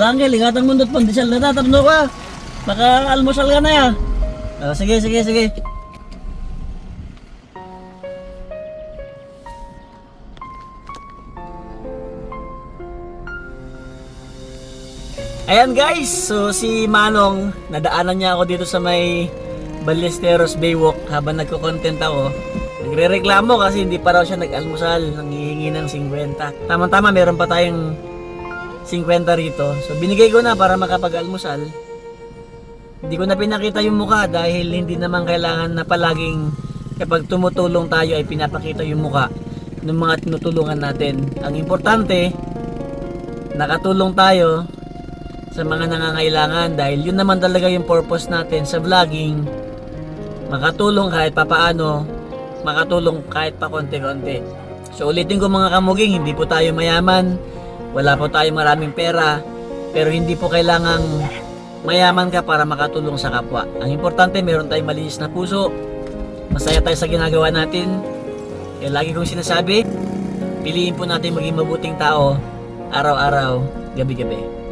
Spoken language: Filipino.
Rangel, ingatan mo doon pandesal na tatarno ka. Baka almusal ka na ya. Sige, sige, sige. Ayan guys, so si Manong, nadaanan niya ako dito sa may Ballesteros Baywalk habang nagko-content ako. Nagre-reklamo kasi hindi pa raw siya nag-almusal, nanghihingi ng 50. Tama-tama, meron pa tayong 50 rito. So binigay ko na para makapag-almusal. Hindi ko na pinakita yung mukha dahil hindi naman kailangan na palaging kapag tumutulong tayo ay pinapakita yung mukha ng mga tinutulungan natin. Ang importante, nakatulong tayo sa mga nangangailangan dahil yun naman talaga yung purpose natin sa vlogging. Makatulong kahit papaano, makatulong kahit pa konti-konti. So ulitin ko mga kamuging, hindi po tayo mayaman, wala po tayo maraming pera, pero hindi po kailangang mayaman ka para makatulong sa kapwa. Ang importante, meron tayong malinis na puso, masaya tayo sa ginagawa natin. Kaya lagi kong sinasabi, piliin po natin maging mabuting tao, araw-araw, gabi-gabi.